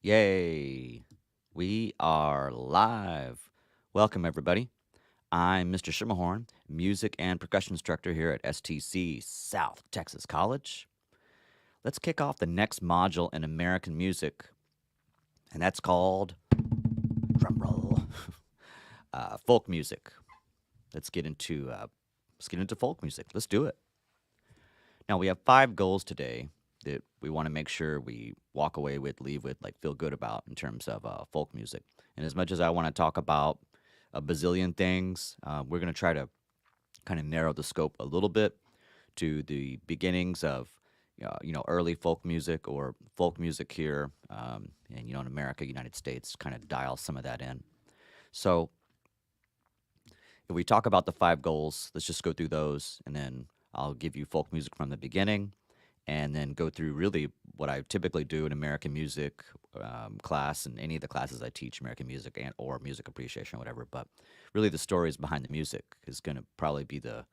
Yay! We are live. Welcome, everybody. I'm Mr. Schermerhorn, music and percussion instructor here at STC South Texas College. Let's kick off the next module in American music, and that's called drumroll, folk music. Let's get into folk music. Let's do it. Now we have 5 goals today that we want to make sure we walk away with, leave with, like feel good about in terms of folk music. And as much as I want to talk about a bazillion things, we're going to try to kind of narrow the scope a little bit to the beginnings of early folk music or folk music here, and in America, United States, kind of dial some of that in. So if we talk about the 5 goals, let's just go through those, and then I'll give you folk music from the beginning, and then go through really what I typically do in American music class and any of the classes I teach, American music and or music appreciation or whatever. But really, the stories behind the music is going to probably be the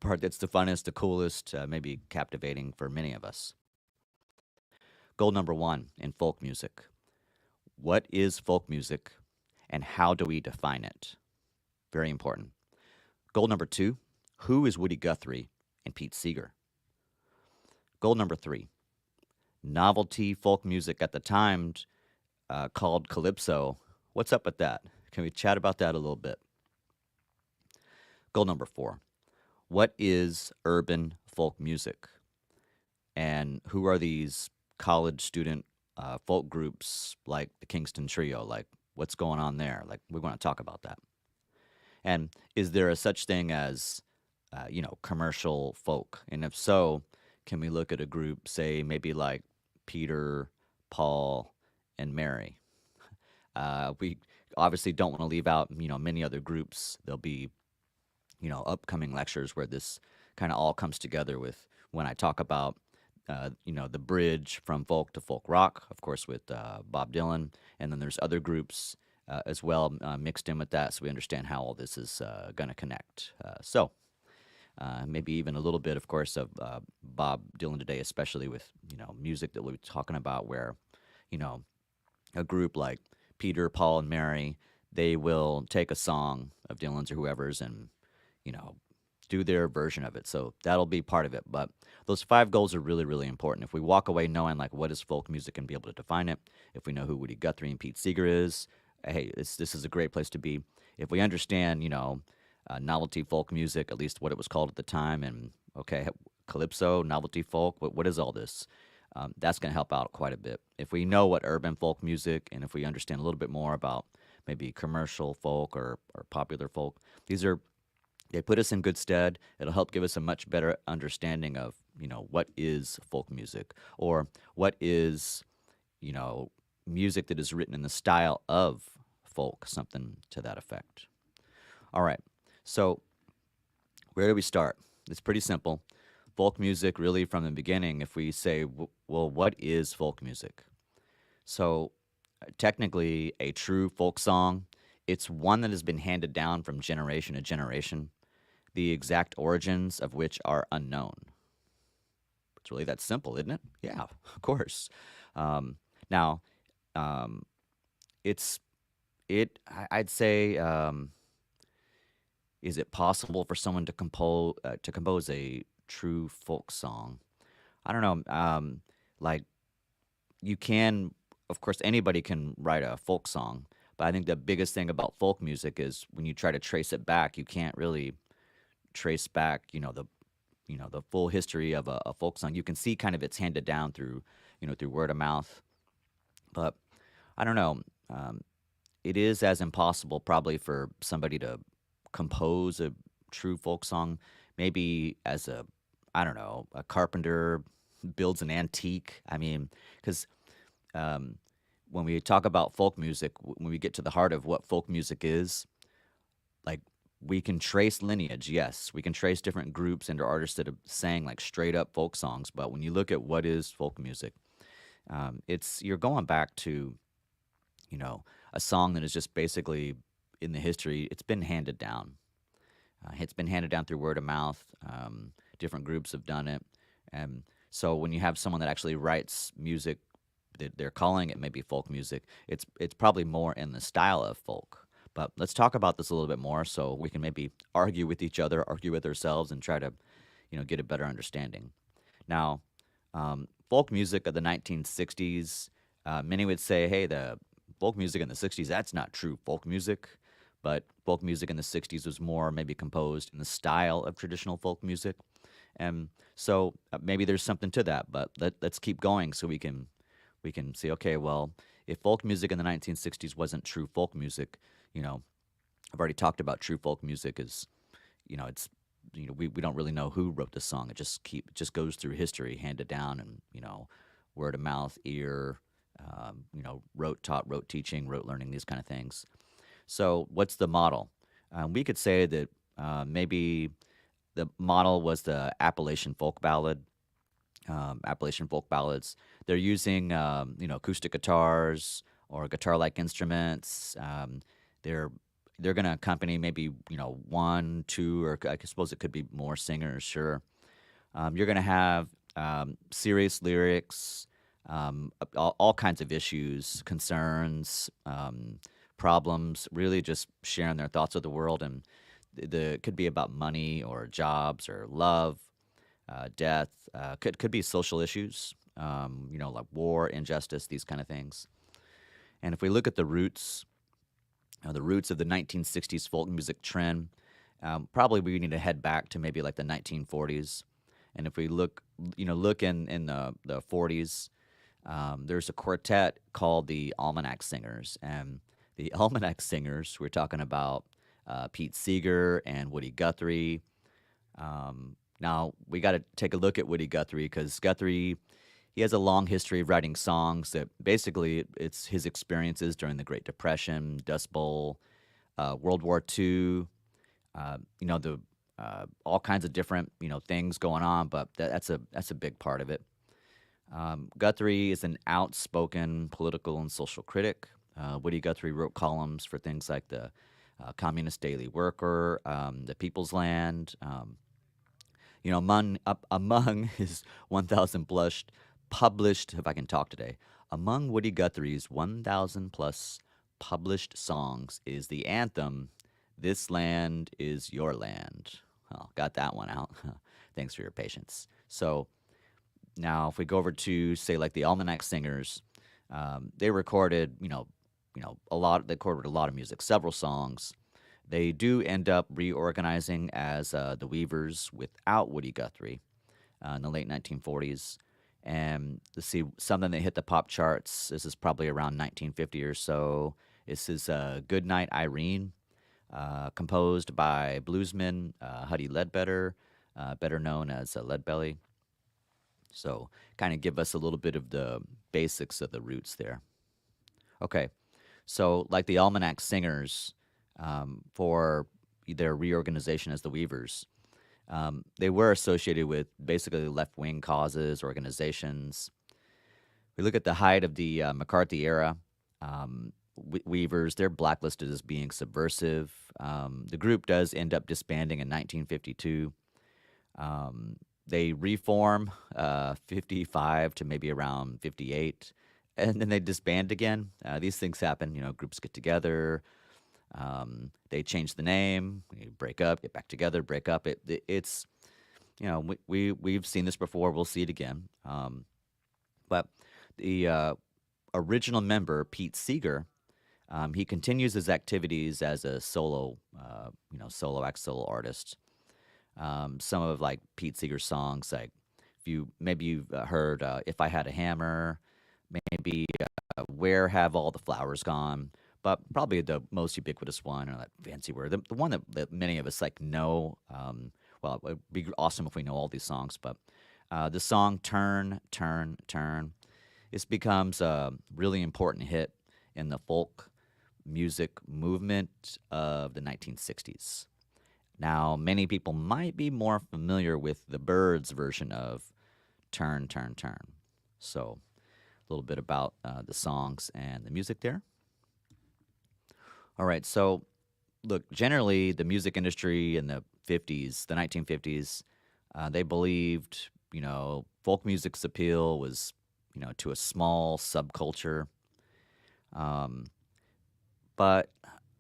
part that's the funnest, the coolest, maybe captivating for many of us. Goal number 1 in folk music: what is folk music, and how do we define it? Very important. Goal number 2: who is Woody Guthrie and Pete Seeger? Goal number 3: novelty folk music at the time called calypso. What's up with that? Can we chat about that a little bit? Goal number 4: what is urban folk music? And who are these college student folk groups like the Kingston Trio? Like, what's going on there? Like, we want to talk about that. And is there a such thing as, commercial folk? And if so, can we look at a group, say, maybe like Peter, Paul, and Mary? We obviously don't want to leave out, many other groups. There'll be, upcoming lectures where this kind of all comes together with when I talk about, the bridge from folk to folk rock, of course, with Bob Dylan. And then there's other groups as well mixed in with that, so we understand how all this is going to connect. Maybe even a little bit, of course, of Bob Dylan today, especially with, music that we'll be talking about where, a group like Peter, Paul, and Mary, they will take a song of Dylan's or whoever's and, do their version of it. So that'll be part of it. But those 5 goals are really, really important. If we walk away knowing, like, what is folk music and be able to define it, if we know who Woody Guthrie and Pete Seeger is, hey, this is a great place to be. If we understand, novelty folk music, at least what it was called at the time, and okay, calypso, novelty folk, what is all this? That's going to help out quite a bit. If we know what urban folk music, and if we understand a little bit more about maybe commercial folk or popular folk, they put us in good stead. It'll help give us a much better understanding of, what is folk music, or what is, music that is written in the style of folk, something to that effect. All right. So where do we start? It's pretty simple. Folk music, really from the beginning, if we say, well, what is folk music? So technically, a true folk song, it's one that has been handed down from generation to generation, the exact origins of which are unknown. It's really that simple, isn't it? Yeah, of course. Now, I'd say, is it possible for someone to compose a true folk song? I don't know. Like, you can, of course, anybody can write a folk song, but I think the biggest thing about folk music is when you try to trace it back, you can't really trace back, the full history of a folk song. You can see kind of it's handed down through, through word of mouth, but I don't know. It is as impossible probably for somebody to compose a true folk song, maybe as I don't know, a carpenter builds an antique. I mean, because when we talk about folk music, when we get to the heart of what folk music is, like, we can trace lineage, yes. We can trace different groups and artists that have sang like straight up folk songs. But when you look at what is folk music, you're going back to, a song that is just basically in the history. It's been handed down. It's been handed down through word of mouth. Different groups have done it. And so when you have someone that actually writes music they're calling it maybe folk music. It's probably more in the style of folk. But let's talk about this a little bit more so we can maybe argue with each other, argue with ourselves, and try to, get a better understanding. Now, folk music of the 1960s, many would say, hey, the folk music in the 60s, that's not true folk music. But folk music in the 60s was more maybe composed in the style of traditional folk music. And so maybe there's something to that, but let's keep going so we can say, okay, well, if folk music in the 1960s wasn't true folk music, you know, I've already talked about true folk music is, it's we don't really know who wrote the song. It just goes through history, handed down, and word of mouth, ear, rote taught, rote teaching, rote learning, these kind of things. So what's the model? We could say that maybe the model was the Appalachian folk ballad. Appalachian folk ballads. They're using acoustic guitars or guitar-like instruments. They're they're going to accompany maybe one, two, or I suppose it could be more singers. Sure, you're going to have serious lyrics, all kinds of issues, concerns, problems. Really, just sharing their thoughts of the world, and it could be about money or jobs or love, death. Could be social issues, like war, injustice, these kind of things. And if we look at the roots of the 1960s folk music trend, probably we need to head back to maybe like the 1940s. And if we look in the 40s, there's a quartet called the Almanac Singers. And the Almanac Singers, we're talking about Pete Seeger and Woody Guthrie. Now, we got to take a look at Woody Guthrie because Guthrie, he has a long history of writing songs that basically it's his experiences during the Great Depression, Dust Bowl, World War II, the all kinds of different things going on, but that's a big part of it. Guthrie is an outspoken political and social critic. Woody Guthrie wrote columns for things like the Communist Daily Worker, the People's Land. Among his 1,000 published, if I can talk today, among Woody Guthrie's 1,000 plus published songs is the anthem, "This Land Is Your Land." Oh, got that one out. Thanks for your patience. So now if we go over to, say, like the Almanac Singers, they recorded, a lot. They recorded a lot of music, several songs. They do end up reorganizing as the Weavers without Woody Guthrie in the late 1940s. And let's see, something that hit the pop charts. This is probably around 1950 or so. This is "Goodnight Irene," composed by bluesman Huddy Ledbetter, better known as Leadbelly. So kind of give us a little bit of the basics of the roots there. Okay, so like the Almanac Singers, for their reorganization as the Weavers, they were associated with basically left-wing causes, organizations. We look at the height of the McCarthy era. Weavers, they're blacklisted as being subversive. The group does end up disbanding in 1952. They reform 55 to maybe around 58, and then they disband again. These things happen. Groups get together. They change the name, we break up, get back together, break up. It's we've seen this before. We'll see it again. But the original member, Pete Seeger, he continues his activities as a solo solo artist. Some of like Pete Seeger's songs, like maybe you've heard "If I Had a Hammer," maybe "Where Have All the Flowers Gone." But probably the most ubiquitous one, or that fancy word, the one that many of us know. Well, it would be awesome if we know all these songs. But the song "Turn, Turn, Turn," this becomes a really important hit in the folk music movement of the 1960s. Now, many people might be more familiar with the Byrds version of "Turn, Turn, Turn." So, a little bit about the songs and the music there. All right, so look, generally the music industry in the 50s, the 1950s, they believed, folk music's appeal was, to a small subculture. Um, but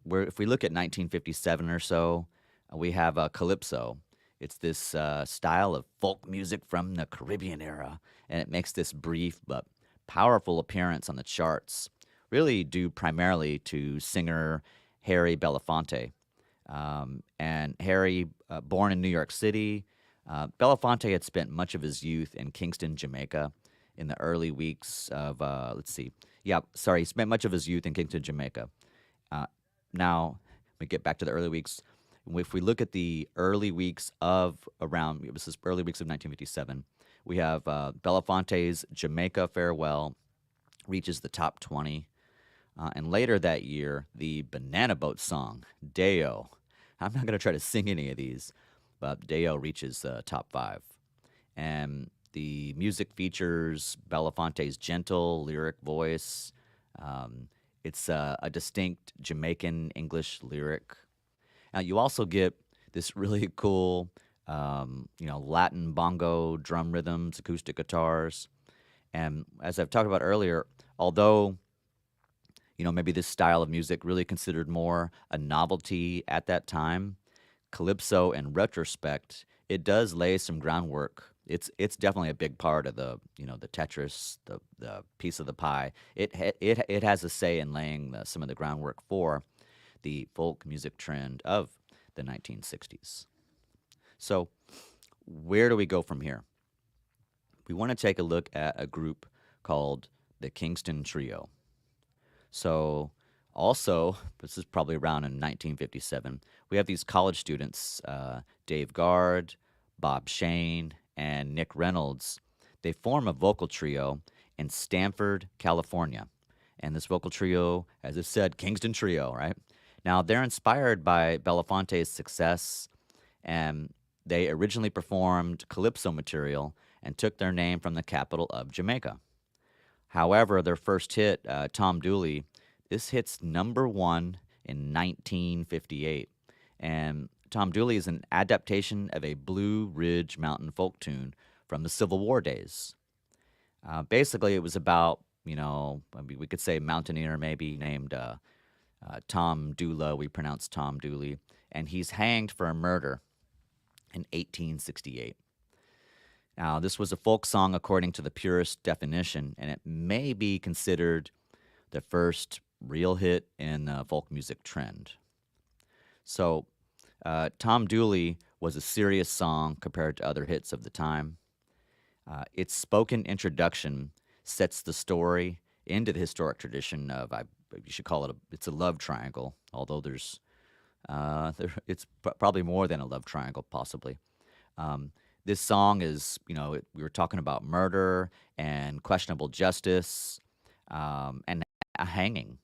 if we look at 1957 or so, we have calypso. It's this style of folk music from the Caribbean era, and it makes this brief but powerful appearance on the charts, really due primarily to singer Harry Belafonte. And Harry, born in New York City, Belafonte had spent much of his youth in Kingston, Jamaica, in the early weeks of, let's see, yeah, sorry, he spent much of his youth in Kingston, Jamaica. Now, we get back to the early weeks. If we look at the early weeks of around, it was this early weeks of 1957, we have Belafonte's Jamaica Farewell reaches the top 20. And later that year, the Banana Boat song, Deo. I'm not going to try to sing any of these, but Deo reaches top 5. And the music features Belafonte's gentle lyric voice. It's a distinct Jamaican English lyric. Now, you also get this really cool, Latin bongo drum rhythms, acoustic guitars. And as I've talked about earlier, although maybe this style of music really considered more a novelty at that time, calypso, in retrospect, it does lay some groundwork. It's definitely a big part of the Tetris, the piece of the pie. It has a say in laying some of the groundwork for the folk music trend of the 1960s. So, where do we go from here? We want to take a look at a group called the Kingston Trio. So, also, this is probably around in 1957, we have these college students, Dave Guard, Bob Shane, and Nick Reynolds. They form a vocal trio in Stanford, California. And this vocal trio, as it said, Kingston Trio, right? Now, they're inspired by Belafonte's success, and they originally performed calypso material and took their name from the capital of Jamaica. However, their first hit, Tom Dooley, this hits number 1 in 1958. And Tom Dooley is an adaptation of a Blue Ridge Mountain folk tune from the Civil War days. Basically, it was about, we could say mountaineer maybe named Tom Dula. We pronounce Tom Dooley. And he's hanged for a murder in 1868. Now, this was a folk song according to the purest definition, and it may be considered the first real hit in the folk music trend. So, Tom Dooley was a serious song compared to other hits of the time. Its spoken introduction sets the story into the historic tradition of, you should call it, it's a love triangle, although it's probably more than a love triangle, possibly. This song is, we were talking about murder and questionable justice and a hanging.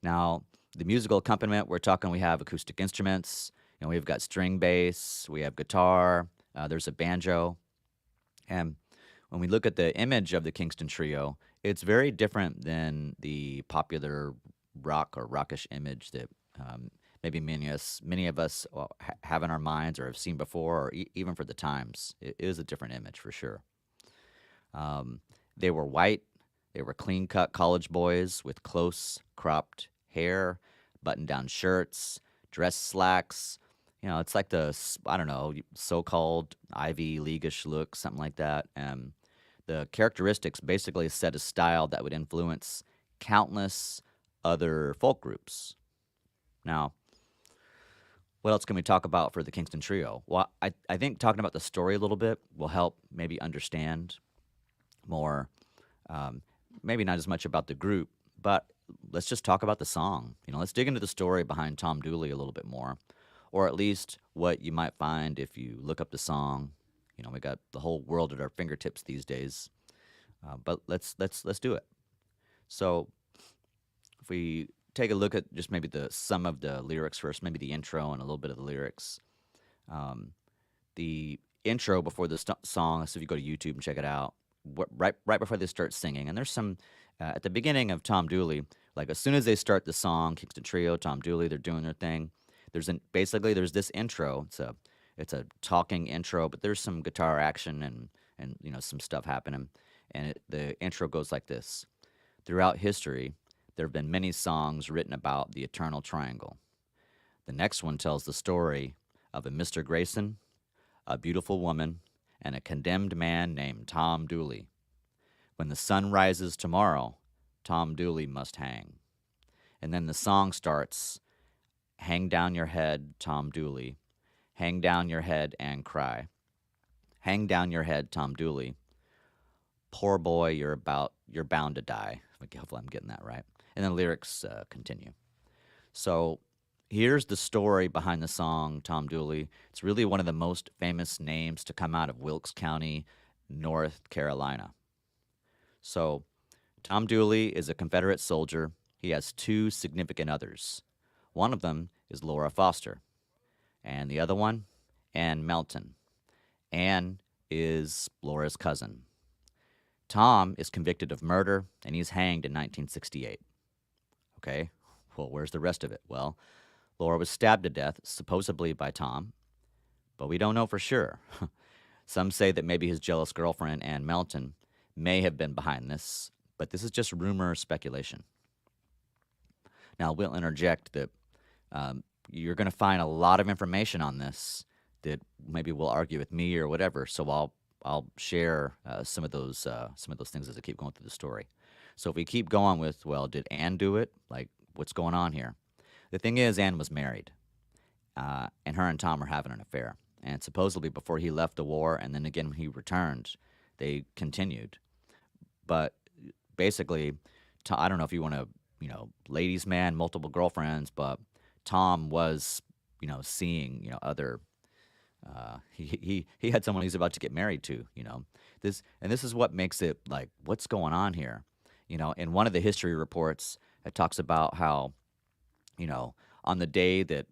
Now, the musical accompaniment, we have acoustic instruments, we've got string bass, we have guitar, there's a banjo. And when we look at the image of the Kingston Trio, it's very different than the popular rock or rockish image that maybe many of us have in our minds or have seen before, or even for the times. It is a different image for sure. They were white. They were clean-cut college boys with close cropped hair, button-down shirts, dress slacks. It's like the, so-called Ivy League-ish look, something like that. And the characteristics basically set a style that would influence countless other folk groups. Now, what else can we talk about for the Kingston Trio? Well, I think talking about the story a little bit will help maybe understand more, maybe not as much about the group, but let's just talk about the song. Let's dig into the story behind Tom Dooley a little bit more, or at least what you might find if you look up the song. We got the whole world at our fingertips these days, but let's do it. So, if we take a look at just maybe some of the lyrics first, maybe the intro and a little bit of the lyrics. The intro before the song, so if you go to YouTube and check it out, right before they start singing, and there's some at the beginning of Tom Dooley, like as soon as they start the song, Kingston Trio, Tom Dooley, they're doing their thing. There's this intro. It's a talking intro, but there's some guitar action and some stuff happening. And the intro goes like this. Throughout history, there have been many songs written about the eternal triangle. The next one tells the story of a Mr. Grayson, a beautiful woman, and a condemned man named Tom Dooley. When the sun rises tomorrow, Tom Dooley must hang. And then the song starts, hang down your head, Tom Dooley. Hang down your head and cry. Hang down your head, Tom Dooley. Poor boy, you're bound to die. Hopefully I'm getting that right. And then the lyrics continue. So here's the story behind the song, Tom Dooley. It's really one of the most famous names to come out of Wilkes County, North Carolina. So Tom Dooley is a Confederate soldier. He has two significant others. One of them is Laura Foster, and the other one, Ann Melton. Ann is Laura's cousin. Tom is convicted of murder, and he's hanged in 1968. Okay, well, where's the rest of it? Well, Laura was stabbed to death, supposedly by Tom, but we don't know for sure. Some say that maybe his jealous girlfriend, Ann Melton, may have been behind this, but this is just rumor or speculation. Now, we'll interject that you're going to find a lot of information on this that maybe will argue with me or whatever. So I'll share some of those things as I keep going through the story. So if we keep going with, well, did Ann do it? Like, what's going on here? The thing is, Ann was married, and her and Tom are having an affair. And supposedly before he left the war, and then again when he returned, they continued. But basically, I don't know if you want to, ladies' man, multiple girlfriends, but Tom was, seeing, other. He had someone he's about to get married to, This is what makes it like, what's going on here? In one of the history reports, it talks about how, on the day that,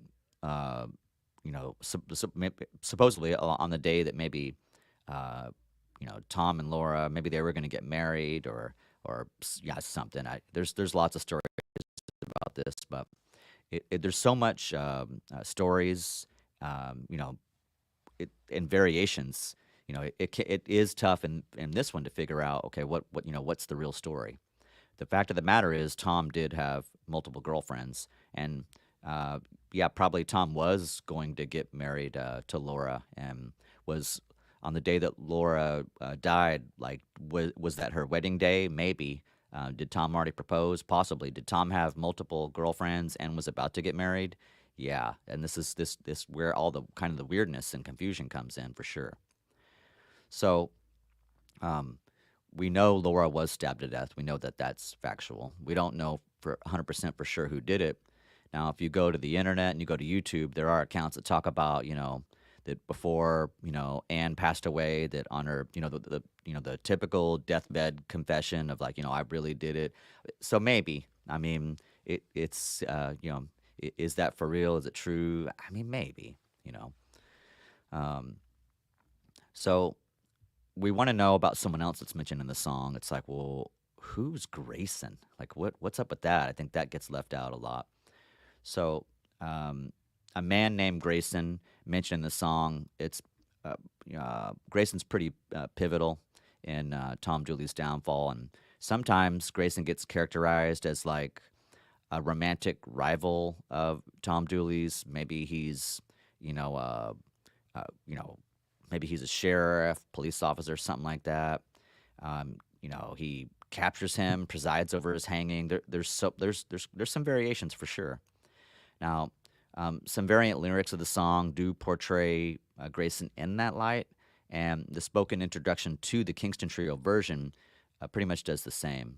supposedly on the day that maybe, Tom and Laura, maybe they were going to get married or yeah, something. There's lots of stories about this, but there's so much stories, and variations. It is tough in this one to figure out. Okay, what's the real story? The fact of the matter is, Tom did have multiple girlfriends, and yeah, probably Tom was going to get married to Laura, and was on the day that Laura died. Like, was that her wedding day? Maybe. Did Tom already propose? Possibly. Did Tom have multiple girlfriends and was about to get married? Yeah, and this is where all the kind of the weirdness and confusion comes in for sure. So, we know Laura was stabbed to death. We know that that's factual. We don't know for 100% for sure who did it. Now, if you go to the internet and you go to YouTube, there are accounts that talk about, that before, Anne passed away, that on her, the typical deathbed confession of like, I really did it. So maybe, I mean, it's, is that for real? Is it true? I mean, maybe, So we want to know about someone else that's mentioned in the song. It's like, well, who's Grayson? Like, what's up with that? I think that gets left out a lot. So, a man named Grayson mentioned in the song. It's Grayson's pretty pivotal in Tom Dooley's downfall, and sometimes Grayson gets characterized as like a romantic rival of Tom Dooley's. Maybe he's, maybe he's a sheriff, police officer, something like that. He captures him, presides over his hanging. There's some variations for sure. Now, some variant lyrics of the song do portray Grayson in that light, and the spoken introduction to the Kingston Trio version pretty much does the same.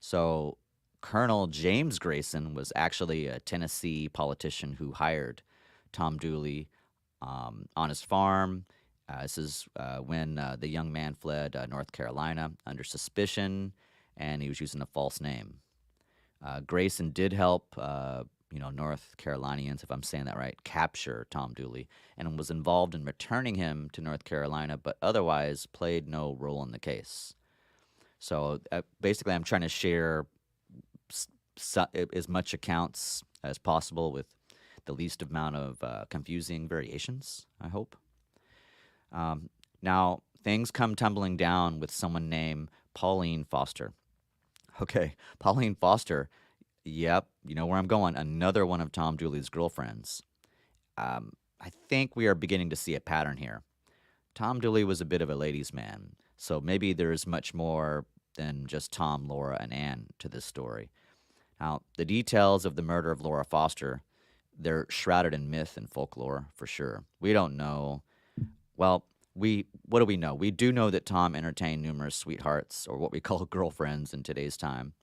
So, Colonel James Grayson was actually a Tennessee politician who hired Tom Dooley on his farm. This is when the young man fled North Carolina under suspicion, and he was using a false name. Grayson did help, North Carolinians, if I'm saying that right, capture Tom Dooley, and was involved in returning him to North Carolina, but otherwise played no role in the case. So basically, I'm trying to share as much accounts as possible with the least amount of confusing variations, I hope. Now, things come tumbling down with someone named Pauline Foster. Okay, Pauline Foster. Yep, you know where I'm going. Another one of Tom Dooley's girlfriends. I think we are beginning to see a pattern here. Tom Dooley was a bit of a ladies' man, so maybe there's much more than just Tom, Laura, and Anne to this story. Now, the details of the murder of Laura Foster, they're shrouded in myth and folklore for sure. We don't know. Well, what do we know? We do know that Tom entertained numerous sweethearts, or what we call girlfriends in today's time.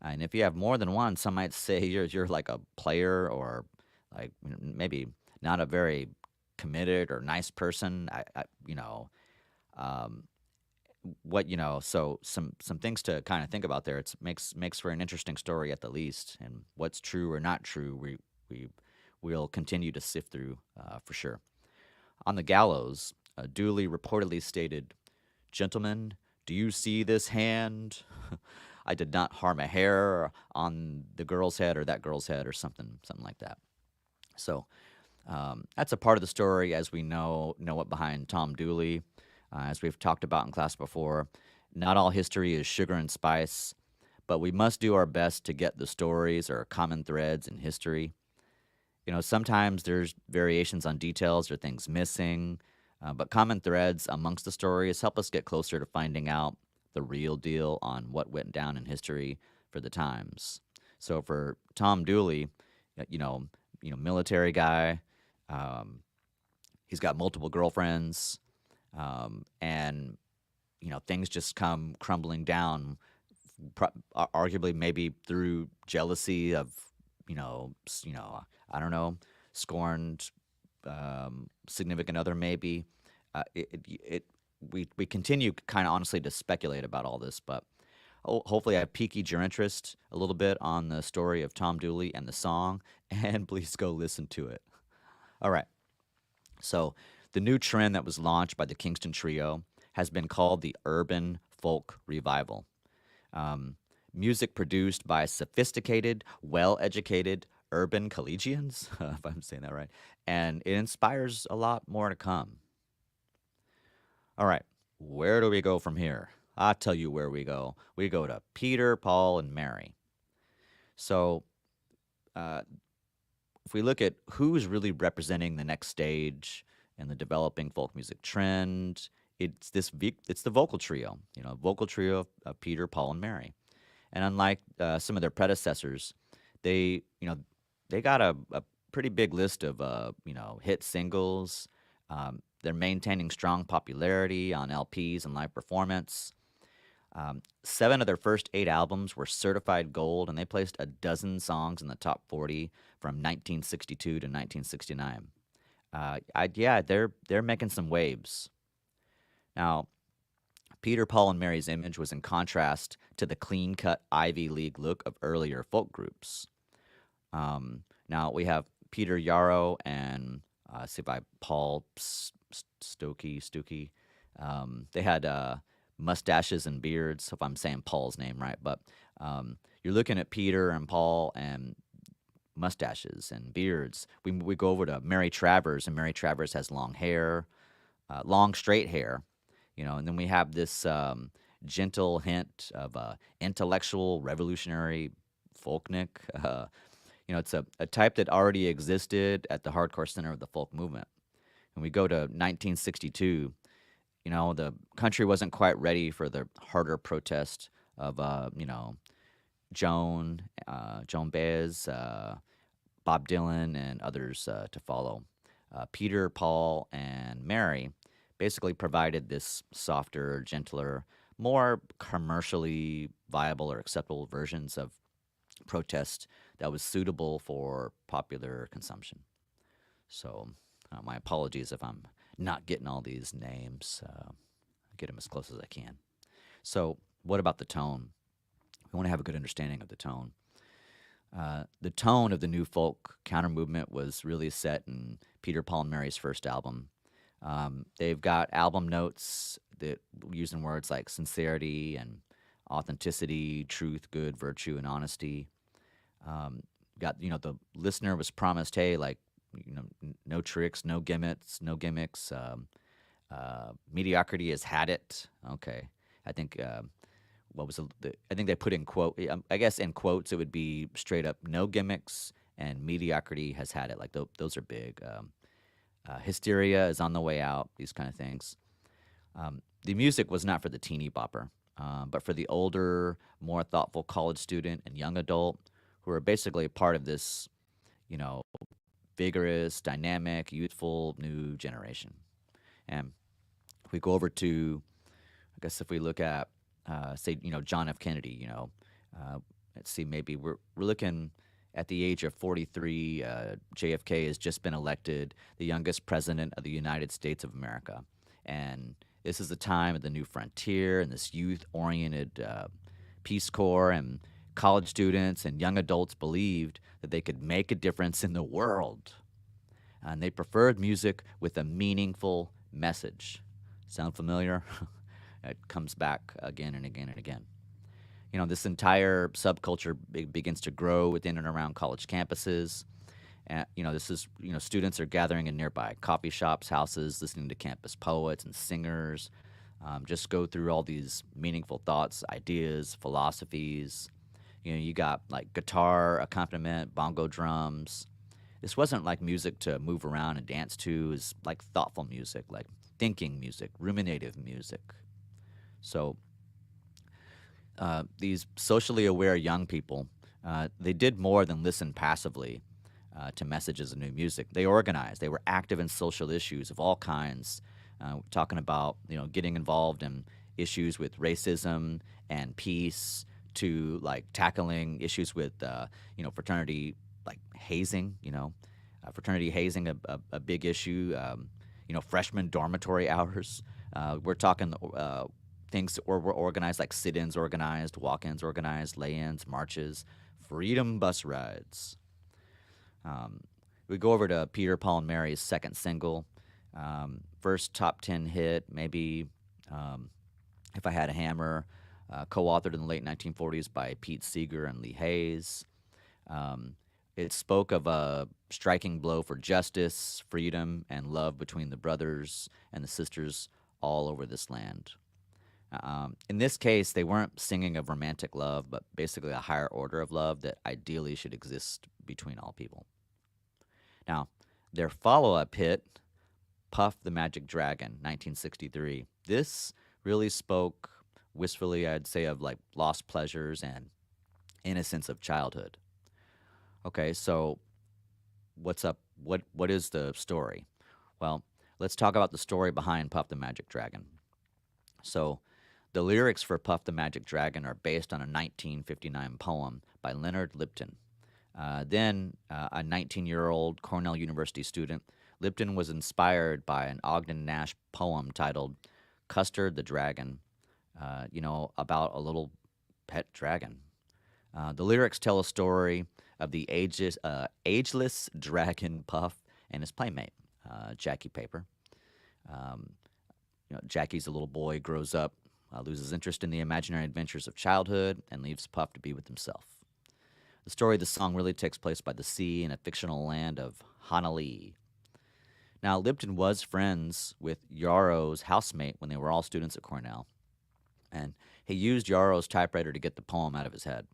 And if you have more than one, some might say you're like a player, or like maybe not a very committed or nice person. Um, so some things to kind of think about there. It makes for an interesting story at the least, and what's true or not true, we will continue to sift through for sure. On the gallows, Dooley reportedly stated, "Gentlemen, do you see this hand? I did not harm a hair on the girl's head or that girl's head," or something like that. So that's a part of the story, as we know it behind Tom Dooley. As we've talked about in class before, not all history is sugar and spice, but we must do our best to get the stories or common threads in history. Sometimes there's variations on details or things missing, but common threads amongst the stories help us get closer to finding out the real deal on what went down in history for the times. So for Tom Dooley, military guy, um, he's got multiple girlfriends, and things just come crumbling down, arguably maybe through jealousy of I don't know, scorned significant other maybe. We continue kind of honestly to speculate about all this, but hopefully I piqued your interest a little bit on the story of Tom Dooley and the song, and please go listen to it. All right. So the new trend that was launched by the Kingston Trio has been called the Urban Folk Revival. Music produced by sophisticated, well-educated urban collegians, if I'm saying that right, and it inspires a lot more to come. All right, where do we go from here? I'll tell you where we go. We go to Peter, Paul, and Mary. So if we look at who's really representing the next stage in the developing folk music trend, it's the vocal trio, vocal trio of Peter, Paul, and Mary. And unlike some of their predecessors, they got a pretty big list of hit singles. They're maintaining strong popularity on LPs and live performance. 7 of their first 8 albums were certified gold, and they placed a dozen songs in the top 40 from 1962 to 1969. They're making some waves. Now, Peter, Paul, and Mary's image was in contrast to the clean-cut Ivy League look of earlier folk groups. Now we have Peter Yarrow and Paul Stokey. They had mustaches and beards, if I'm saying Paul's name right. But you're looking at Peter and Paul and mustaches and beards. We go over to Mary Travers, and Mary Travers has long hair, long straight hair. And then we have this gentle hint of intellectual, revolutionary folknik. It's a type that already existed at the hardcore center of the folk movement. And we go to 1962. The country wasn't quite ready for the harder protest of, Joan Baez, Bob Dylan, and others to follow. Peter, Paul, and Mary basically provided this softer, gentler, more commercially viable or acceptable versions of protest that was suitable for popular consumption. So my apologies if I'm not getting all these names. Get them as close as I can. So what about the tone? We want to have a good understanding of the tone. The tone of the new folk counter movement was really set in Peter, Paul, and Mary's first album. They've got album notes that using words like sincerity and authenticity, truth, good, virtue, and honesty. The listener was promised, hey, no tricks, no gimmicks. Mediocrity has had it. Okay, I think what was I think they put in quote, I guess in quotes, it would be straight up no gimmicks and mediocrity has had it. Like those are big. Hysteria is on the way out, these kind of things. The music was not for the teeny bopper, but for the older, more thoughtful college student and young adult who are basically a part of this, you know, vigorous, dynamic, youthful new generation. And if we go over to, I guess if we look at, say, John F. Kennedy, let's see, maybe we're looking at the age of 43. JFK has just been elected the youngest president of the United States of America. And this is the time of the new frontier and this youth-oriented Peace Corps, and college students and young adults believed that they could make a difference in the world. And they preferred music with a meaningful message. Sound familiar? It comes back again and again and again. This entire subculture begins to grow within and around college campuses. And, this is, students are gathering in nearby coffee shops, houses, listening to campus poets and singers, just go through all these meaningful thoughts, ideas, philosophies. You got like guitar accompaniment, bongo drums. This wasn't like music to move around and dance to. It's like thoughtful music, like thinking music, ruminative music. So these socially aware young people, they did more than listen passively to messages of new music. They organized. They were active in social issues of all kinds, talking about getting involved in issues with racism and peace, to like tackling issues with fraternity like hazing. Fraternity hazing, a big issue. Freshman dormitory hours. We're talking things that were organized, like sit-ins organized, walk-ins organized, lay-ins, marches, freedom bus rides. We go over to Peter, Paul, and Mary's second single, first top 10 hit, maybe If I Had a Hammer, co-authored in the late 1940s by Pete Seeger and Lee Hayes. It spoke of a striking blow for justice, freedom, and love between the brothers and the sisters all over this land. In this case, they weren't singing of romantic love, but basically a higher order of love that ideally should exist between all people. Now, their follow-up hit, Puff the Magic Dragon, 1963. This really spoke wistfully, I'd say, of like lost pleasures and innocence of childhood. Okay, so what's up? What is the story? Well, let's talk about the story behind Puff the Magic Dragon. So the lyrics for Puff the Magic Dragon are based on a 1959 poem by Leonard Lipton. Then a 19-year-old Cornell University student, Lipton was inspired by an Ogden Nash poem titled Custard the Dragon, about a little pet dragon. The lyrics tell a story of the ageless dragon Puff and his playmate, Jackie Paper. Jackie's a little boy, grows up, loses interest in the imaginary adventures of childhood, and leaves Puff to be with himself. The story of the song really takes place by the sea in a fictional land of Honolulu. Now, Lipton was friends with Yarrow's housemate when they were all students at Cornell, and he used Yarrow's typewriter to get the poem out of his head.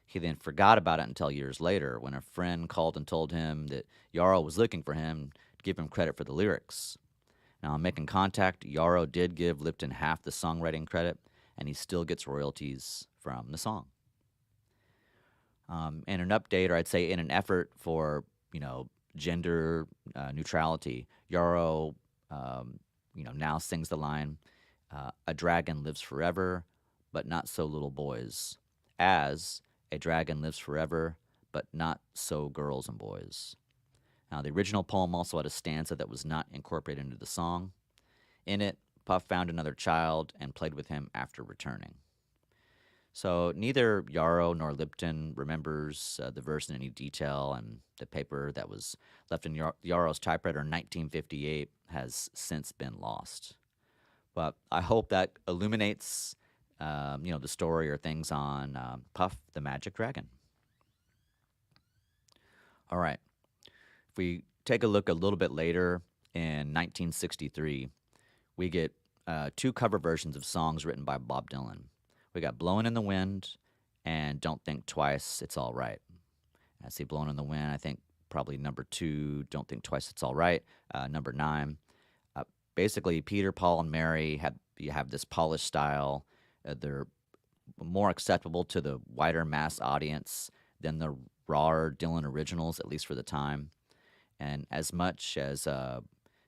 He then forgot about it until years later when a friend called and told him that Yarrow was looking for him to give him credit for the lyrics. Now, on making contact, Yarrow did give Lipton half the songwriting credit, and he still gets royalties from the song. In an update, or I'd say in an effort for, gender neutrality, Yarrow, now sings the line, a dragon lives forever, but not so little boys, as a dragon lives forever, but not so girls and boys. Now, the original poem also had a stanza that was not incorporated into the song. In it, Puff found another child and played with him after returning. So neither Yarrow nor Lipton remembers the verse in any detail, and the paper that was left in Yarrow's typewriter in 1958 has since been lost. But I hope that illuminates, the story or things on Puff the Magic Dragon. All right. If we take a look a little bit later in 1963, we get two cover versions of songs written by Bob Dylan. We got Blowing in the Wind and Don't Think Twice, It's All Right. I see Blowing in the Wind, I think probably number 2, Don't Think Twice, It's All Right, number 9. Uh, Basically, Peter, Paul, and Mary you have this polished style. They're more acceptable to the wider mass audience than the rawer Dylan originals, at least for the time. And as much as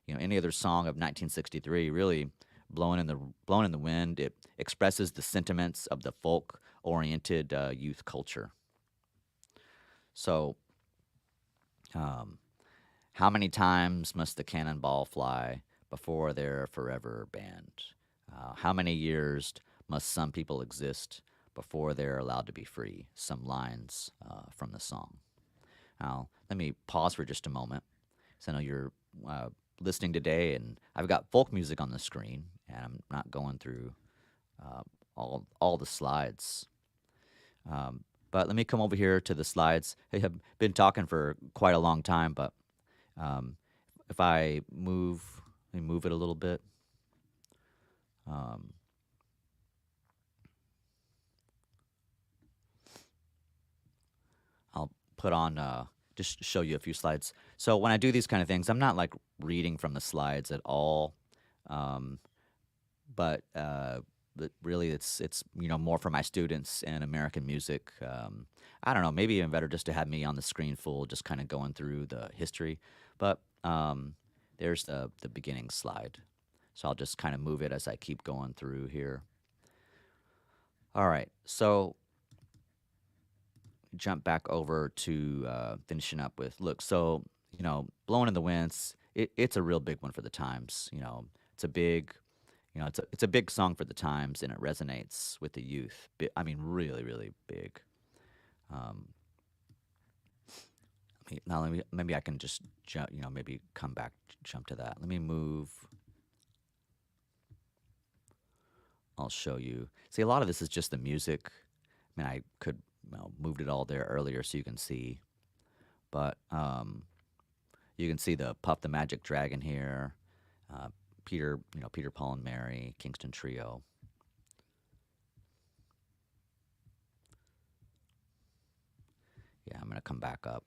any other song of 1963, really, Blowing in the Wind, it expresses the sentiments of the folk-oriented youth culture. So, um, how many times must the cannonball fly before they're forever banned? How many years must some people exist before they're allowed to be free? Some lines from the song. Now, let me pause for just a moment. So I know you're listening today, and I've got folk music on the screen, and I'm not going through all the slides. But let me come over here to the slides. I have been talking for quite a long time, but if I let me move it a little bit. Um, I'll put on just show you a few slides. So when I do these kind of things, I'm not like reading from the slides at all, um, but really it's more for my students in American music. I don't know, maybe even better just to have me on the screen full, just kind of going through the history. But there's the beginning slide. So I'll just kind of move it as I keep going through here. All right, so jump back over to finishing up with look. So Blowing in the Winds, it's a real big one for the times. It's a big, it's a big song for the times, and it resonates with the youth. I mean, really, really big. Um, maybe I can just jump, maybe come back, jump to that. Let me move. I'll show you. See, a lot of this is just the music. I mean, I could moved it all there earlier so you can see, but you can see the Puff the Magic Dragon here, Peter, Peter, Paul, and Mary, Kingston Trio. Yeah, I'm gonna come back up.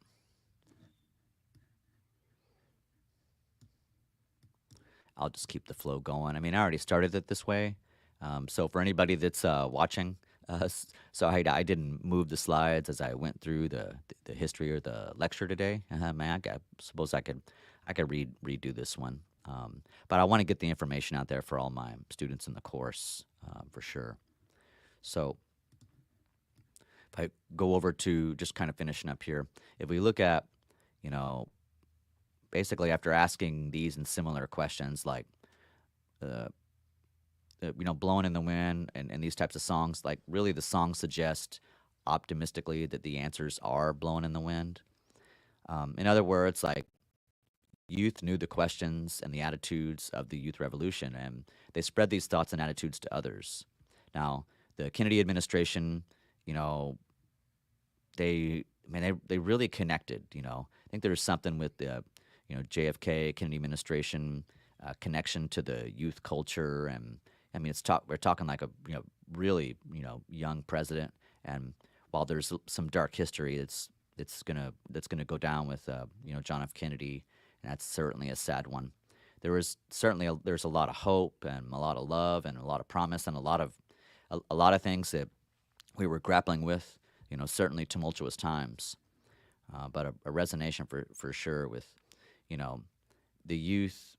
I'll just keep the flow going. I mean, I already started it this way. So for anybody that's watching, so I didn't move the slides as I went through the history or the lecture today. Man, I suppose I could redo this one. But I want to get the information out there for all my students in the course for sure. So if I go over to just kind of finishing up here, if we look at, basically after asking these and similar questions like, Blowing in the Wind and these types of songs, like really the songs suggest optimistically that the answers are blowing in the wind. In other words, like youth knew the questions and the attitudes of the youth revolution, and they spread these thoughts and attitudes to others. Now, the Kennedy administration, they really connected. I think there's something with the JFK Kennedy administration connection to the youth culture, and I mean we're talking like a really young president, and while there's some dark history, that's gonna go down with John F. Kennedy, and that's certainly a sad one. There's a lot of hope and a lot of love and a lot of promise and a lot of things that we were grappling with, certainly tumultuous times, but a resonation for sure with the youth.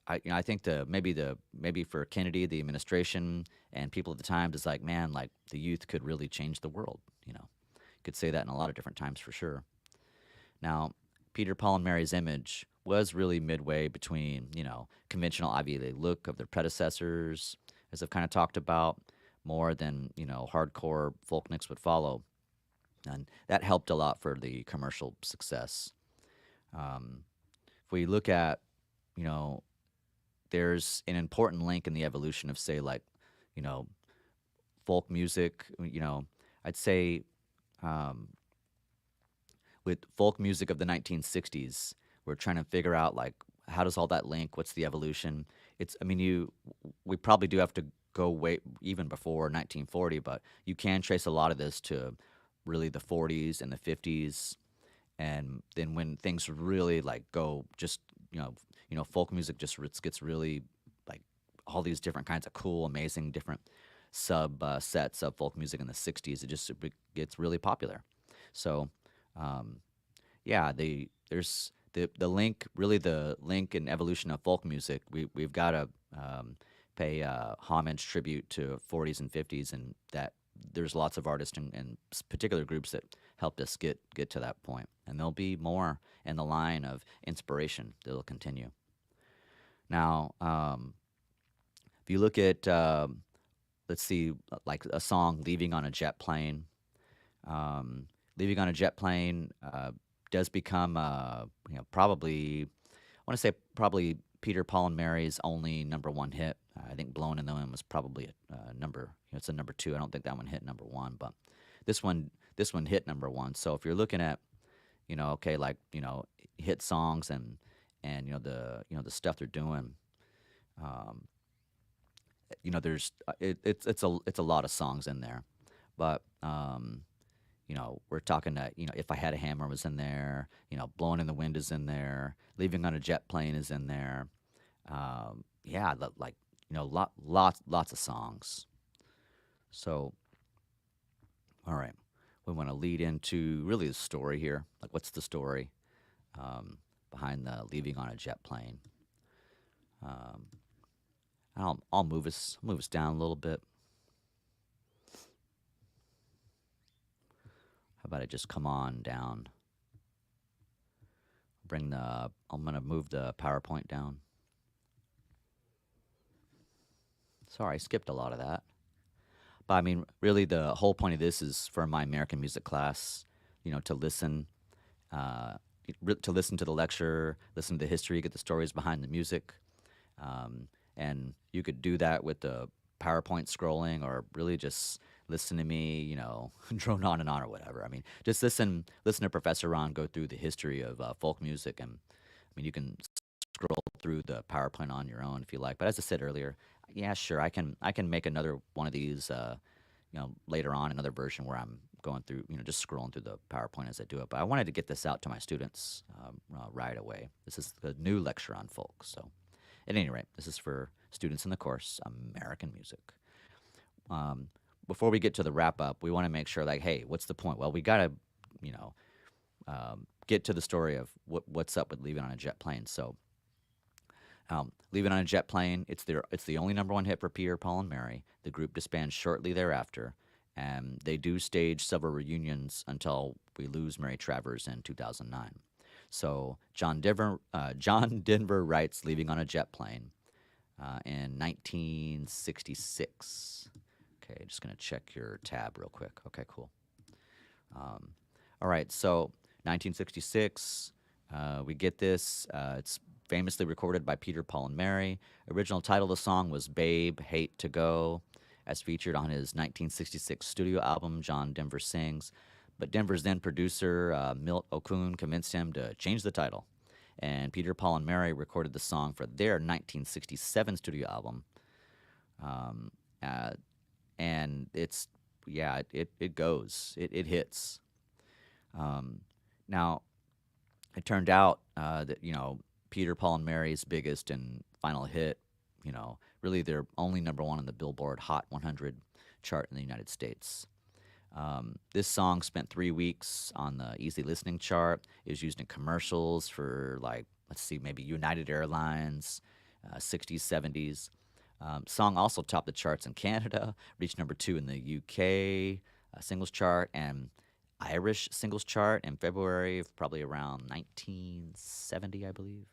I think maybe for Kennedy, the administration and people at the time is like, man, like the youth could really change the world. You could say that in a lot of different times for sure. Now, Peter, Paul, and Mary's image was really midway between conventional Ivy League look of their predecessors, as I've kind of talked about, more than hardcore folkniks would follow, and that helped a lot for the commercial success. If we look at there's an important link in the evolution of, say, like, folk music. I'd say with folk music of the 1960s, we're trying to figure out, like, how does all that link? What's the evolution? We probably do have to go way even before 1940, but you can trace a lot of this to really the 40s and the 50s, and then when things really like go just folk music just gets really like all these different kinds of cool, amazing, different sub sets of folk music in the 60s. It gets really popular. So um, yeah, the link, really the link and evolution of folk music. We've got to pay homage, tribute to 40s and 50s, and that there's lots of artists and particular groups that helped us get to that point, and there'll be more in the line of inspiration that'll continue. Now, if you look at let's see, like a song "Leaving on a Jet Plane." Um, "Leaving on a Jet Plane" does become, probably, I want to say probably Peter, Paul, and Mary's only number one hit. I think "Blown in the Wind" was probably a it's a number two. I don't think that one hit number one, but this one this one hit number one. So if you're looking at, okay, like hit songs and the stuff they're doing, um, there's it's a lot of songs in there, but we're talking that, "If I Had a Hammer" was in there, "Blowing in the Wind" is in there, "Leaving on a Jet Plane" is in there. Yeah, like, lots of songs. So, all right, we want to lead into really the story here. Like, what's the story behind the "Leaving on a Jet Plane"? Um, I'll move us down a little bit. How about I just come on down? I'm going to move the PowerPoint down. Sorry, I skipped a lot of that. But I mean, really, the whole point of this is for my American music class, to listen, uh, to listen to the lecture, listen to the history, get the stories behind the music. Um, and you could do that with the PowerPoint scrolling, or really just listen to me, drone on and on or whatever. I mean, just listen to Professor Ron go through the history of folk music, and I mean, you can scroll through the PowerPoint on your own if you like. But as I said earlier, yeah, sure, I can make another one of these, later on, another version where I'm going through, just scrolling through the PowerPoint as I do it. But I wanted to get this out to my students right away. This is the new lecture on folk. So, at any rate, this is for students in the course American music. Um, Before we get to the wrap up, we want to make sure, like, hey, what's the point? Well, we got to, you know, get to the story of what's up with "Leaving on a Jet Plane." So, "Leaving on a Jet Plane," it's the only number one hit for Peter, Paul, and Mary. The group disbands shortly thereafter, and they do stage several reunions until we lose Mary Travers in 2009. So John Denver writes "Leaving on a Jet Plane" in 1966. Okay, just gonna check your tab real quick. Okay, cool. Um, all right, so 1966, we get this. It's famously recorded by Peter, Paul, and Mary. Original title of the song was "Babe, Hate to Go," as featured on his 1966 studio album, John Denver Sings. But Denver's then producer, Milt Okun, convinced him to change the title. And Peter, Paul, and Mary recorded the song for their 1967 studio album. Um, uh, and it goes, it hits. Um, Now, it turned out that, Peter, Paul, and Mary's biggest and final hit, really they're only number one on the Billboard Hot 100 chart in the United States. This song spent 3 weeks on the easy listening chart. It was used in commercials for, like, let's see, maybe United Airlines, 60s, 70s. Song also topped the charts in Canada, reached number 2 in the UK singles chart, and Irish singles chart in February of probably around 1970, I believe.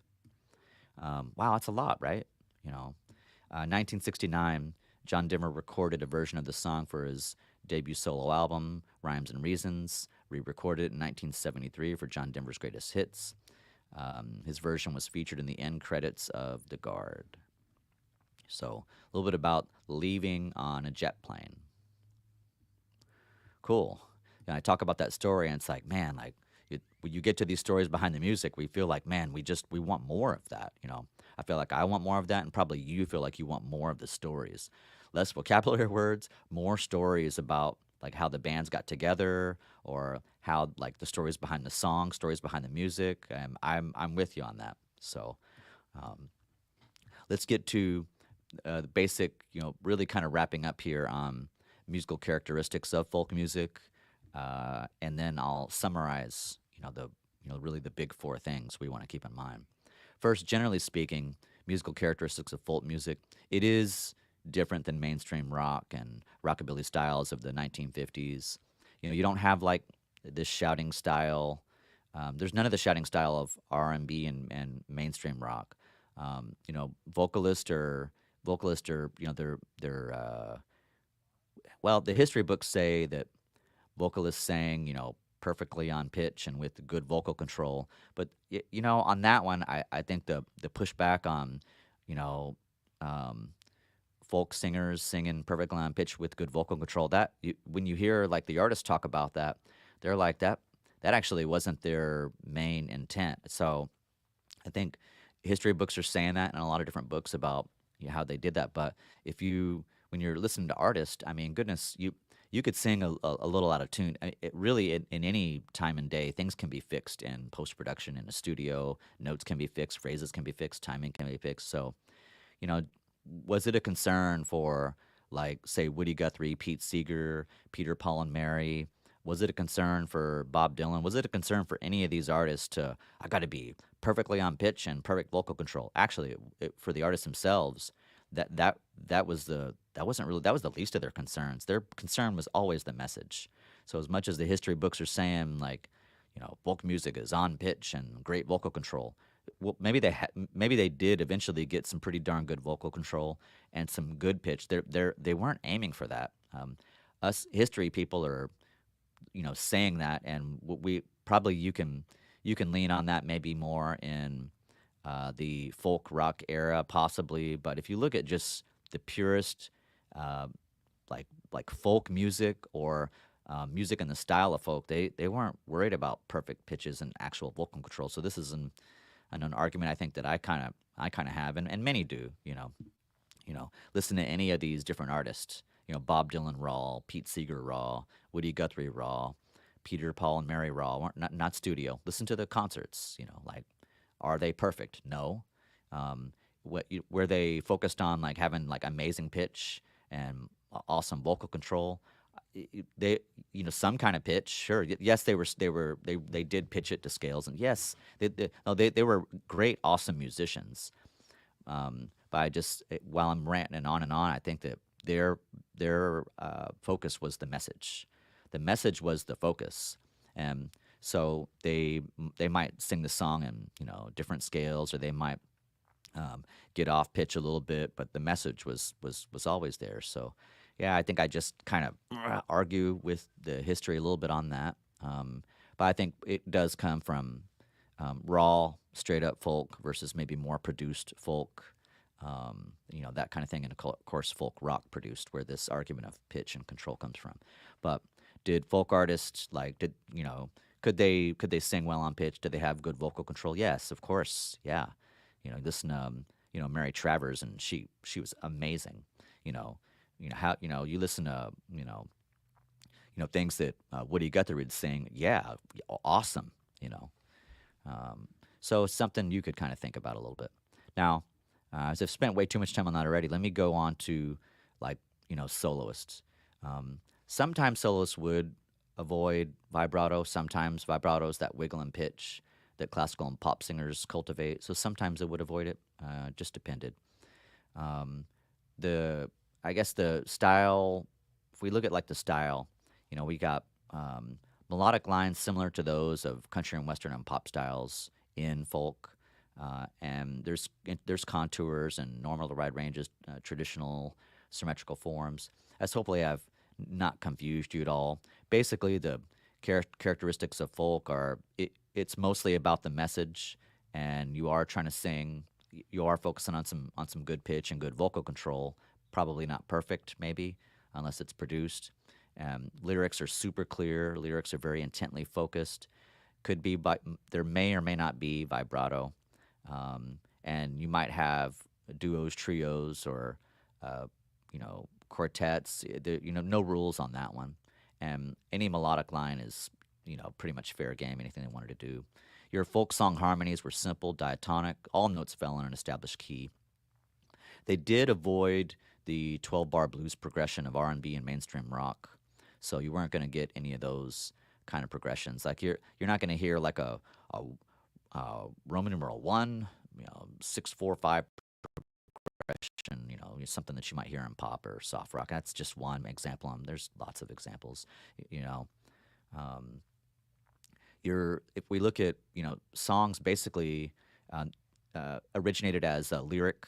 Wow, that's a lot, right? 1969, John Denver recorded a version of the song for his debut solo album, Rhymes and Reasons, re-recorded it in 1973 for John Denver's Greatest Hits. His version was featured in the end credits of The Guard. So, a little bit about "Leaving on a Jet Plane." Cool. I talk about that story, and it's like, man, like, when you get to these stories behind the music, we feel like, man, we want more of that. I feel like I want more of that, and probably you feel like you want more of the stories. less vocabulary words, more stories about like how the bands got together or how like the stories behind the song, stories behind the music. I'm with you on that. So um, let's get to the basic, really kind of wrapping up here on musical characteristics of folk music, and then I'll summarize, really the big four things we want to keep in mind. First, generally speaking, musical characteristics of folk music, it is different than mainstream rock and rockabilly styles of the 1950s. You don't have like this shouting style. There's none of the shouting style of R&B and mainstream rock. Vocalists are, well, the history books say that vocalists sang, perfectly on pitch and with good vocal control. But on that one, I think the pushback on, you know, um, folk singers singing perfectly on pitch with good vocal control, when you hear like the artists talk about that, they're like that actually wasn't their main intent. So I think history books are saying that, and a lot of different books about how they did that. But when you're listening to artists, I mean, goodness, you could sing a little out of tune. It really, in any time and day, things can be fixed in post production in a studio. Notes can be fixed, phrases can be fixed, timing can be fixed. So, you know, was it a concern for, like, say, Woody Guthrie, Pete Seeger, Peter, Paul, and Mary? Was it a concern for Bob Dylan? Was it a concern for any of these artists to, I got to be perfectly on pitch and perfect vocal control? Actually, for the artists themselves, that was the least of their concerns. Their concern was always the message. So as much as the history books are saying, like, folk music is on pitch and great vocal control, well, maybe they did eventually get some pretty darn good vocal control and some good pitch. They weren't aiming for that. Us history people are, saying that, and we probably you can lean on that maybe more in the folk rock era, possibly. But if you look at just the purest, uh, like folk music or music in the style of folk, they weren't worried about perfect pitches and actual vocal control. So this is an argument I think that I kind of have, and many do. Listen to any of these different artists. Bob Dylan raw, Pete Seeger raw, Woody Guthrie raw, Peter, Paul, and Mary raw. Not studio. Listen to the concerts. Like, are they perfect? No. Were they focused on like having like amazing pitch and awesome vocal control? They, some kind of pitch, sure. Yes, they did pitch it to scales, and yes, they were great, awesome musicians. But while I'm ranting and on, I think that their focus was the message. The message was the focus, and so they might sing the song in different scales, or they might get off pitch a little bit, but the message was always there. So yeah, I think I just kind of argue with the history a little bit on that. But I think it does come from raw, straight up folk versus maybe more produced folk, that kind of thing. And of course, folk rock produced, where this argument of pitch and control comes from. But did folk artists could they sing well on pitch? Did they have good vocal control? Yes, of course. Yeah. Listen Mary Travers, and she was amazing. How you listen to things that Woody Guthrie would sing. Yeah, awesome. So it's something you could kind of think about a little bit. Now, as I've spent way too much time on that already, let me go on to like soloists. Sometimes soloists would avoid vibrato. Sometimes vibrato is that wiggle and pitch that classical and pop singers cultivate. So sometimes they would avoid it. Just depended. I guess the style. If we look at like the style, we got melodic lines similar to those of country and western and pop styles in folk. And there's contours and normal to wide ranges, traditional symmetrical forms. As hopefully I've not confused you at all. Basically, the characteristics of folk are it's mostly about the message, and you are trying to sing. You are focusing on some good pitch and good vocal control. Probably not perfect, maybe, unless it's produced. Lyrics are super clear. Lyrics are very intently focused. Could be, there may or may not be vibrato. And you might have duos, trios, or quartets. No rules on that one. And any melodic line is, pretty much fair game, anything they wanted to do. Your folk song harmonies were simple, diatonic, all notes fell in an established key. They did avoid the 12-bar blues progression of R&B and mainstream rock. So you weren't going to get any of those kind of progressions. Like you're not going to hear like a Roman numeral 1, 6/4/5 progression, something that you might hear in pop or soft rock. That's just one example. There's lots of examples, you know. Um, if we look at, songs basically originated as a lyric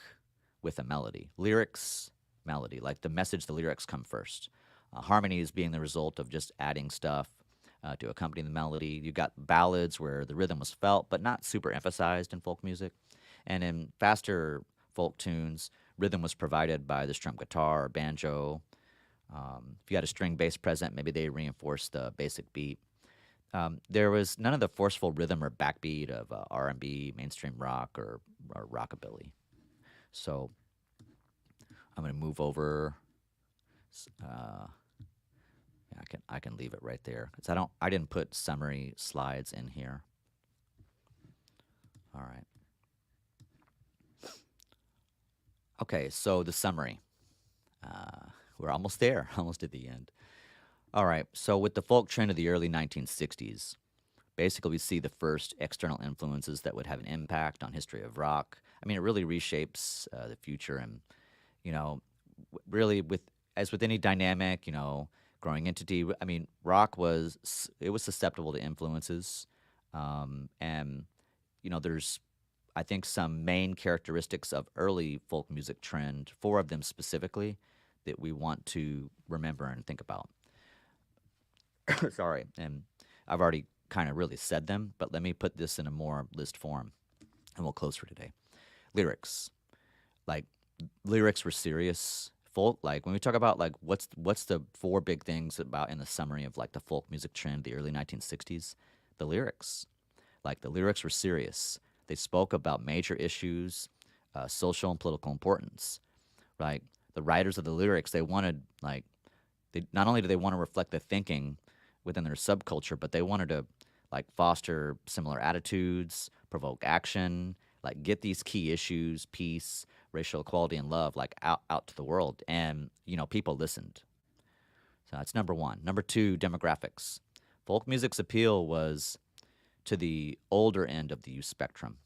with a melody. Lyrics, melody, like the message, the lyrics come first. Harmonies being the result of just adding stuff to accompany the melody. You got ballads where the rhythm was felt but not super emphasized in folk music. And in faster folk tunes, rhythm was provided by the strum guitar or banjo. If you had a string bass present, maybe they reinforced the basic beat. There was none of the forceful rhythm or backbeat of R&B, mainstream rock, or rockabilly. So I'm going to move over. I can leave it right there because I didn't put summary slides in here. All right. Okay, so the summary. We're almost there, almost at the end. All right, so with the folk trend of the early 1960s, basically we see the first external influences that would have an impact on history of rock. I mean, it really reshapes the future, and really as with any dynamic, growing entity. I mean, rock was susceptible to influences, and there's I think some main characteristics of early folk music trend, 4 of them specifically, that we want to remember and think about. Sorry, and I've already kind of really said them, but let me put this in a more list form, and we'll close for today. Lyrics, like lyrics were serious. Folk, like when we talk about like what's the 4 big things about in the summary of like the folk music trend of the early 1960s, the lyrics, like the lyrics were serious. They spoke about major issues, social and political importance. Like the writers of the lyrics, they wanted not only do they want to reflect the thinking within their subculture, but they wanted to like foster similar attitudes, provoke action, like get these key issues, peace, racial equality, and love, like out to the world. And people listened. So that's number 1. Number 2, demographics. Folk music's appeal was to the older end of the youth spectrum.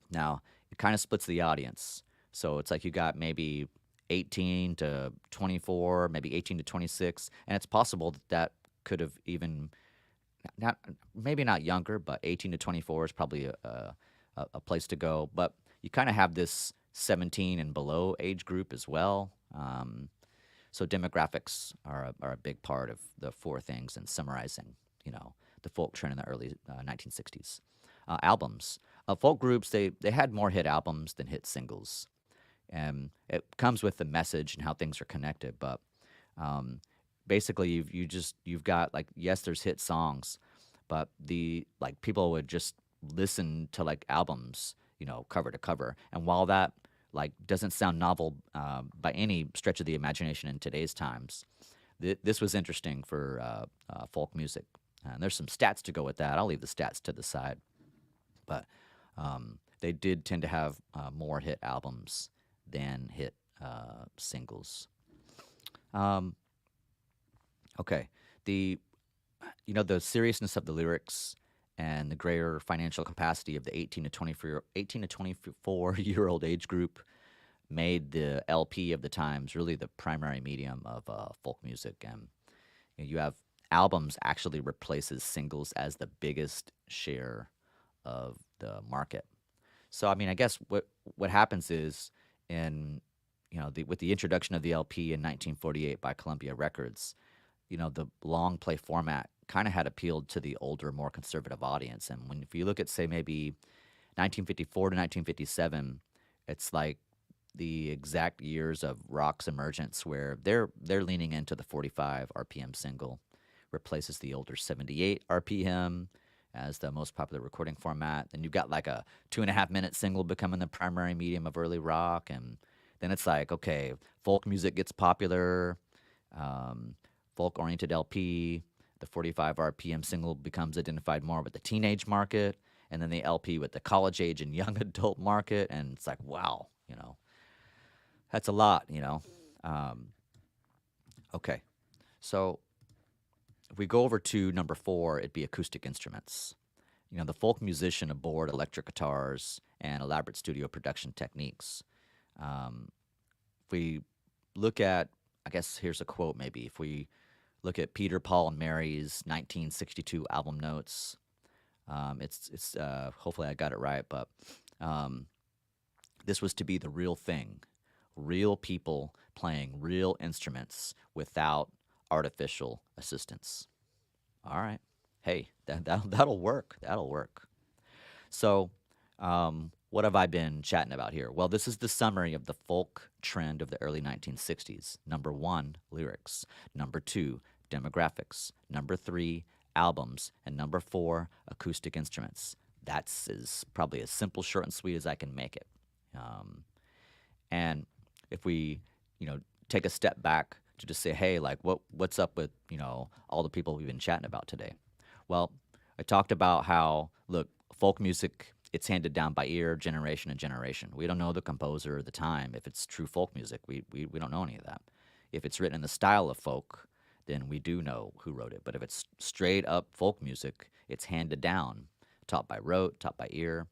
Now, it kind of splits the audience. So it's like you got maybe 18 to 24, maybe 18 to 26, and it's possible that could have even, maybe not younger, but 18 to 24 is probably a place to go. But you kind of have this 17 and below age group as well. So demographics are a big part of the 4 things in summarizing, the folk trend in the early 1960s. Albums. Folk groups, they had more hit albums than hit singles. And it comes with the message and how things are connected. But basically, you've got like, yes, there's hit songs, but people would just listen to like albums, cover to cover. And while that like doesn't sound novel by any stretch of the imagination in today's times, this was interesting for folk music. And there's some stats to go with that. I'll leave the stats to the side. But they did tend to have more hit albums than hit singles. Okay, the seriousness of the lyrics and the greater financial capacity of the 18 to 24-year-old age group made the LP of the times really the primary medium of folk music. And you have albums actually replaces singles as the biggest share of the market. So I mean, I guess what happens is with the introduction of the LP in 1948 by Columbia Records, the long play format kind of had appealed to the older, more conservative audience. And if you look at, say, maybe 1954 to 1957, it's like the exact years of rock's emergence where they're leaning into the 45 RPM single, replaces the older 78 RPM as the most popular recording format. Then you've got like a 2.5-minute single becoming the primary medium of early rock, and Then it's like, okay, folk music gets popular, um, folk-oriented LP, the 45 RPM single becomes identified more with the teenage market, and then the LP with the college age and young adult market, and it's like, wow, that's a lot. Um, okay, so if we go over to number 4, it'd be acoustic instruments. The folk musician aboard electric guitars and elaborate studio production techniques. Um, if we look at, I guess here's a quote maybe. If we look at Peter, Paul, and Mary's 1962 album notes, it's hopefully I got it right, but um, this was to be the real thing, real people playing real instruments without artificial assistance. All right. Hey, that'll work. That'll work. So, what have I been chatting about here? Well, this is the summary of the folk trend of the early 1960s. Number 1, lyrics. Number 2, demographics. Number 3, albums. And number 4, acoustic instruments. That's probably as simple, short, and sweet as I can make it. And if we, take a step back to just say, hey, like what's up with, all the people we've been chatting about today? Well, I talked about how, look, folk music, it's handed down by ear, generation and generation. We don't know the composer or the time. If it's true folk music, we don't know any of that. If it's written in the style of folk, then we do know who wrote it. But if it's straight up folk music, it's handed down, taught by rote, taught by ear.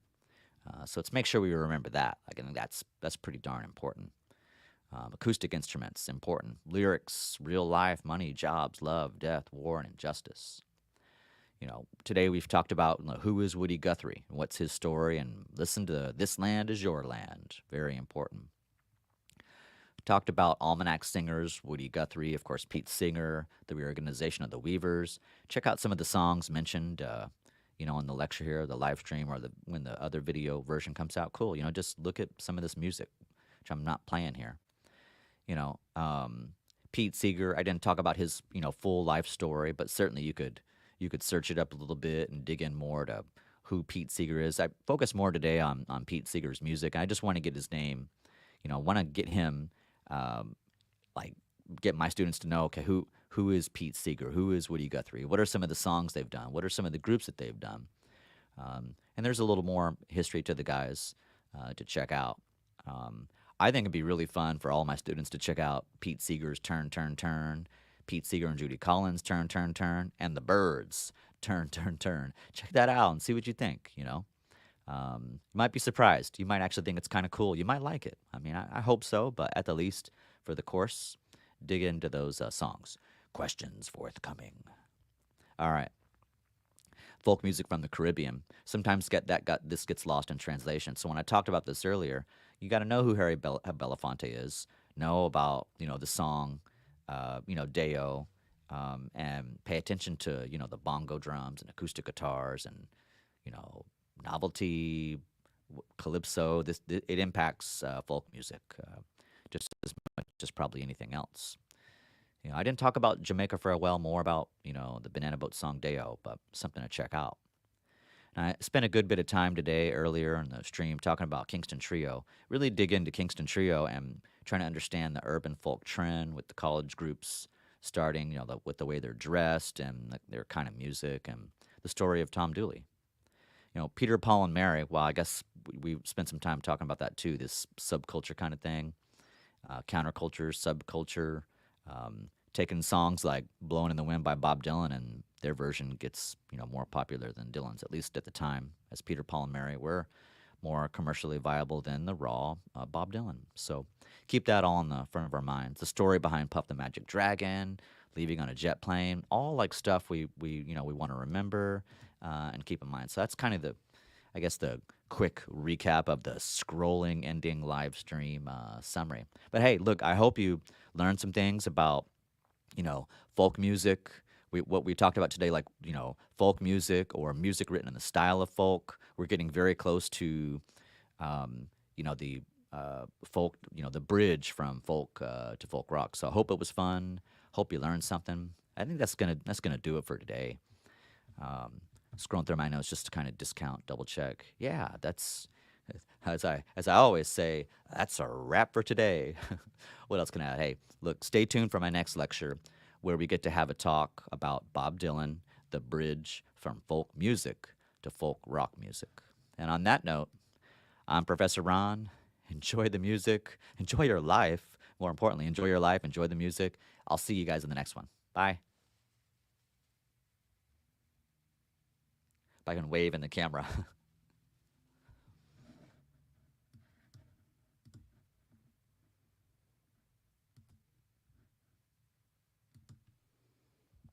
So let's make sure we remember that. I think that's pretty darn important. Acoustic instruments, important. Lyrics, real life, money, jobs, love, death, war, and injustice. Today we've talked about who is Woody Guthrie and what's his story, and listen to This Land Is Your Land. Very important. Talked about almanac singers, Woody Guthrie, of course, Pete Seeger, the reorganization of the Weavers. Check out some of the songs mentioned, in the lecture here, the live stream, or when the other video version comes out. Cool. Just look at some of this music, which I'm not playing here. Pete Seeger, I didn't talk about his, full life story, but certainly you could search it up a little bit and dig in more to who Pete Seeger is. I focus more today on Pete Seeger's music. I just want to get his name, want to get him, get my students to know, okay, who is Pete Seeger? Who is Woody Guthrie? What are some of the songs they've done? What are some of the groups that they've done? And there's a little more history to the guys to check out. I think it'd be really fun for all my students to check out Pete Seeger's Turn, Turn, Turn, Pete Seeger and Judy Collins' Turn, Turn, Turn, and the Byrds' Turn, Turn, Turn. Check that out and see what you think, You might be surprised. You might actually think it's kind of cool. You might like it. I mean, I hope so, but at the least, for the course, dig into those songs. Questions forthcoming. All right. Folk music from the Caribbean. Sometimes this gets lost in translation. So when I talked about this earlier, you got to know who Harry Belafonte is. Know about the song, Deo, and pay attention to the bongo drums and acoustic guitars and novelty, calypso. It impacts folk music just as much as probably anything else. I didn't talk about Jamaica Farewell, more about the Banana Boat song Deo, but something to check out. And I spent a good bit of time today earlier in the stream talking about Kingston Trio. Really dig into Kingston Trio and trying to understand the urban folk trend with the college groups starting, with the way they're dressed and their kind of music, and the story of Tom Dooley. Peter, Paul, and Mary, well, I guess we spent some time talking about that too, this subculture kind of thing, counterculture, subculture, taking songs like Blowing in the Wind by Bob Dylan, and their version gets, more popular than Dylan's, at least at the time, as Peter, Paul, and Mary were more commercially viable than the raw Bob Dylan. So keep that all in the front of our minds. The story behind Puff the Magic Dragon, Leaving on a Jet Plane, all like stuff we want to remember and keep in mind. So that's kind of the quick recap of the scrolling ending live stream summary. But hey, look, I hope you learned some things about, folk music. What we talked about today, like, folk music or music written in the style of folk. We're getting very close to, the folk, the bridge from folk to folk rock. So I hope it was fun. Hope you learned something. I think that's gonna do it for today. Scrolling through my notes just to kind of discount, double check. Yeah, that's As I always say, that's a wrap for today. What else can I add? Hey, look, stay tuned for my next lecture where we get to have a talk about Bob Dylan, the bridge from folk music to folk rock music. And on that note, I'm Professor Ron. Enjoy the music, enjoy your life. More importantly, enjoy your life, enjoy the music. I'll see you guys in the next one. Bye. If I can wave in the camera.